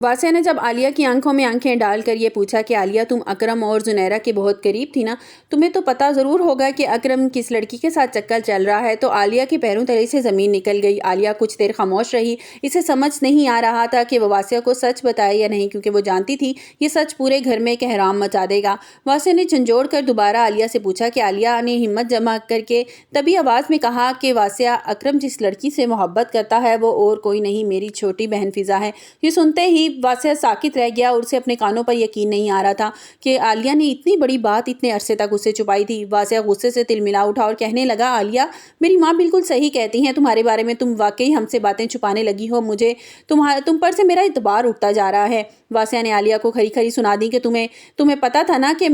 वासिया ने जब आलिया की आंखों में आंखें डालकर ये पूछा कि आलिया, तुम अकरम और जुनैरा के बहुत करीब थी ना, तुम्हें तो पता ज़रूर होगा कि अकरम किस लड़की के साथ चक्कर चल रहा है। तो आलिया के पैरों तले से ज़मीन निकल गई। आलिया कुछ देर खामोश रही। इसे समझ नहीं आ रहा था कि वो वासिया को सच बताए या नहीं, क्योंकि वो जानती थी ये सच पूरे घर में कहराम मचा देगा। वासिया ने झंझोड़ कर दोबारा आलिया से पूछा कि आलिया ने हिम्मत जमा करके तभी आवाज़ में कहा कि वासिया, अकरम जिस लड़की से मोहब्बत करता है वो और कोई नहीं, मेरी छोटी बहन फिज़ा है। ये सुनते ही वासिया साकित रह गया और उसे अपने कानों पर यकीन नहीं आ रहा था कि आलिया ने इतनी बड़ी बात इतने अरसे तक उससे छुपाई थी। वासिया गुस्से से तिलमिला उठा और कहने लगा, आलिया, मेरी माँ बिल्कुल सही कहती हैं तुम्हारे बारे में। तुम वाकई हमसे बातें छुपाने लगी हो। मुझे तुम पर से मेरा इतबार उठता जा रहा है। वासिया ने आलिया को खरी खरी सुना दी कि तुम्हें पता था ना कि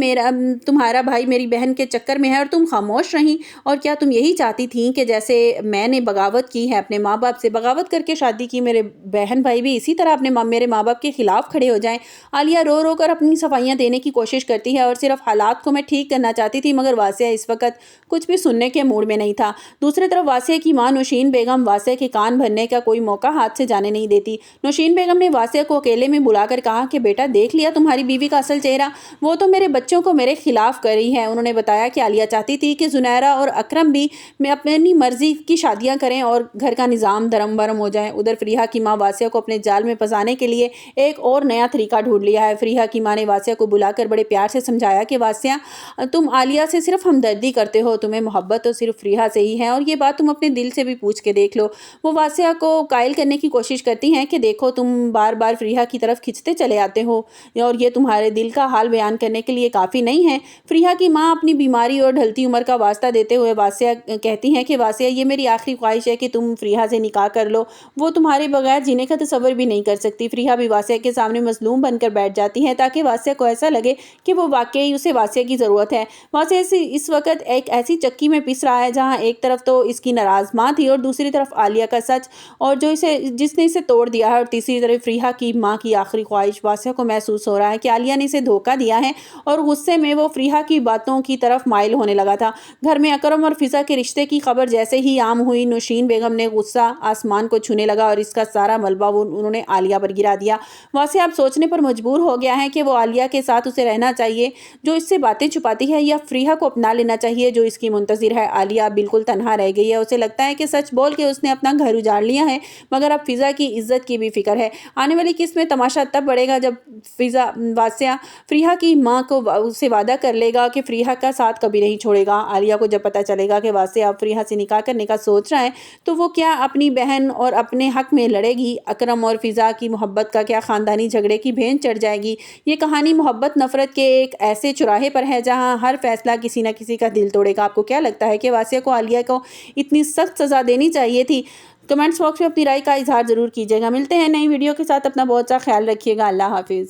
तुम्हारा भाई मेरी बहन के चक्कर में है और तुम खामोश रही। और क्या तुम यही चाहती थी कि जैसे मैंने बगावत की है अपने माँ बाप से, बगावत करके शादी की, मेरे बहन भाई भी इसी तरह मेरे माँ बाप के खिलाफ खड़े हो जाएं? आलिया रो रो कर अपनी सफाइयाँ देने की कोशिश करती है और सिर्फ हालात को मैं ठीक करना चाहती थी, मगर वासिया इस वक्त कुछ भी सुनने के मूड में नहीं था। दूसरी तरफ वासिया की माँ नौशीन बेगम वासिया के कान भरने का कोई मौका हाथ से जाने नहीं देती। नौशीन बेगम ने वासिया को अकेले में बुलाकर कहा कि बेटा, देख लिया तुम्हारी बीवी का असल चेहरा, वो तो मेरे बच्चों को मेरे खिलाफ कर रही है। उन्होंने बताया कि आलिया चाहती थी कि जुनैरा और अकरम भी अपनी मर्जी की शादियां करें और घर का निज़ाम धर्म भरम हो जाए। उधर फरीहा की माँ वासिया को अपने जाल में फंसाने के लिए एक और नया तरीका ढूंढ लिया है। फरीहा की माँ ने वासिया को बुलाकर बड़े प्यार से समझाया कि वासिया, तुम आलिया से सिर्फ हमदर्दी करते हो, तुम्हें मोहब्बत तो सिर्फ फरीहा से ही है और ये बात तुम अपने दिल से भी पूछ के देख लो। वो वासिया को कायल करने की कोशिश करती हैं कि देखो, तुम बार बार फरीहा की तरफ खिंचते चले आते हो और ये तुम्हारे दिल का हाल बयान करने के लिए काफ़ी नहीं है। फरीहा की माँ अपनी बीमारी और ढलती उम्र का वास्ता देते हुए वासिया कहती हैं कि वासिया, ये मेरी आखिरी ख्वाहिश है कि तुम फरीहा से निकाह कर लो, वो तुम्हारे बगैर जीने का तसव्वुर भी नहीं कर सकती। फरीहा भी वासिया के सामने मजलूम बनकर बैठ जाती है ताकि वासिया को ऐसा लगे कि वो वाकई उसे वासिया की ज़रूरत है। वासिया इस वक्त एक ऐसी चक्की में पिस रहा है जहाँ एक तरफ तो इसकी नाराज़ माँ थी और दूसरी तरफ आलिया का सच और जिसने इसे तोड़ दिया है, और तीसरी तरफ फरीहा की माँ की आखिरी ख्वाहिश। वासिया को महसूस हो रहा है कि आलिया ने इसे धोखा दिया है और गुस्से में वो फरीहा की बातों की तरफ माइल होने लगा था। घर में अकरम और फिज़ा के रिश्ते की खबर जैसे ही आम हुई, नौशीन बेगम ने गुस्सा आसमान को छूने लगा और इसका सारा मलबा उन्होंने आलिया पर गिरा दिया। वासिया अब सोचने पर मजबूर हो गया है कि वो आलिया के साथ उसे रहना चाहिए जो इससे बातें छुपाती है, या फरीहा को अपना लेना चाहिए जो इसकी मुंतज़िर है। आलिया बिल्कुल तन्हा रह गई है। उसे लगता है कि सच बोल के उसने अपना घर उजाड़ लिया है, मगर अब फिज़ा की इज्जत की भी फिक्र है। आने वाली किस्त में तमाशा तब बढ़ेगा जब वासिया फरीहा की माँ को उससे वादा कर लेगा कि फरीहा का साथ कभी नहीं छोड़ेगा। आलिया को जब पता चलेगा कि वासिया अब फरीहा से निकाह करने का सोच रहा है, तो वो क्या अपनी बहन और अपने हक में लड़ेगी? अकरम और फिज़ा की मोहब्बत का क्या ख़ानदानी झगड़े की भेंट चढ़ जाएगी? ये कहानी मोहब्बत नफ़रत के एक ऐसे चौराहे पर है जहाँ हर फैसला किसी न किसी का दिल तोड़ेगा। आपको क्या लगता है कि वासिया को आलिया को इतनी सख्त सज़ा देनी चाहिए थी? कमेंट्स बॉक्स में अपनी राय का इजहार ज़रूर कीजिएगा। मिलते हैं नई वीडियो के साथ। अपना बहुत सा ख्याल रखिएगा। अल्लाह हाफिज़।